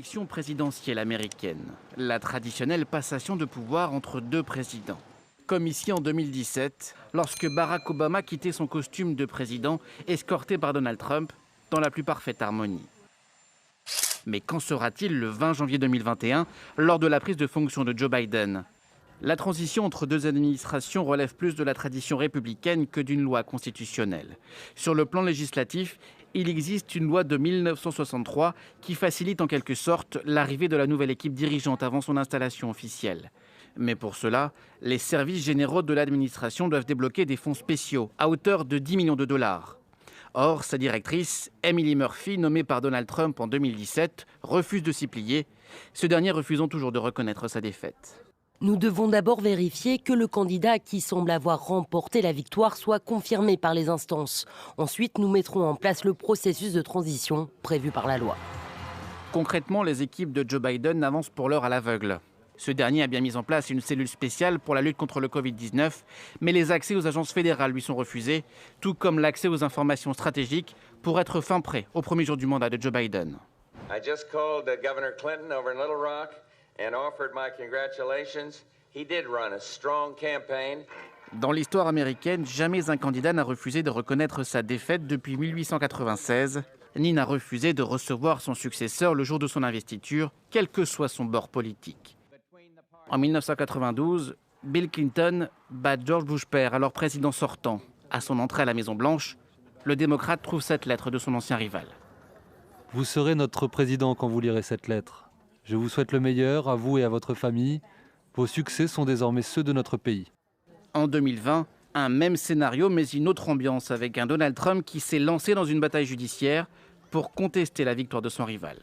l'élection présidentielle américaine, la traditionnelle passation de pouvoir entre deux présidents. Comme ici en 2017, lorsque Barack Obama quittait son costume de président, escorté par Donald Trump, dans la plus parfaite harmonie. Mais qu'en sera-t-il le 20 janvier 2021, lors de la prise de fonction de Joe Biden? La transition entre deux administrations relève plus de la tradition républicaine que d'une loi constitutionnelle. Sur le plan législatif, il existe une loi de 1963 qui facilite en quelque sorte l'arrivée de la nouvelle équipe dirigeante avant son installation officielle. Mais pour cela, les services généraux de l'administration doivent débloquer des fonds spéciaux à hauteur de 10 millions de dollars. Or, sa directrice, Emily Murphy, nommée par Donald Trump en 2017, refuse de s'y plier, ce dernier refusant toujours de reconnaître sa défaite. Nous devons d'abord vérifier que le candidat qui semble avoir remporté la victoire soit confirmé par les instances. Ensuite, nous mettrons en place le processus de transition prévu par la loi. Concrètement, les équipes de Joe Biden avancent pour l'heure à l'aveugle. Ce dernier a bien mis en place une cellule spéciale pour la lutte contre le Covid-19, mais les accès aux agences fédérales lui sont refusés, tout comme l'accès aux informations stratégiques pour être fin prêt au premier jour du mandat de Joe Biden. I just called Governor Clinton over in Little Rock and offered my congratulations. He did run a strong campaign. Dans l'histoire américaine, jamais un candidat n'a refusé de reconnaître sa défaite depuis 1896, ni n'a refusé de recevoir son successeur le jour de son investiture, quel que soit son bord politique. En 1992, Bill Clinton bat George Bush père, alors président sortant. À son entrée à la Maison-Blanche, le démocrate trouve cette lettre de son ancien rival. Vous serez notre président quand vous lirez cette lettre. Je vous souhaite le meilleur, à vous et à votre famille. Vos succès sont désormais ceux de notre pays. En 2020, un même scénario, mais une autre ambiance, avec un Donald Trump qui s'est lancé dans une bataille judiciaire pour contester la victoire de son rival.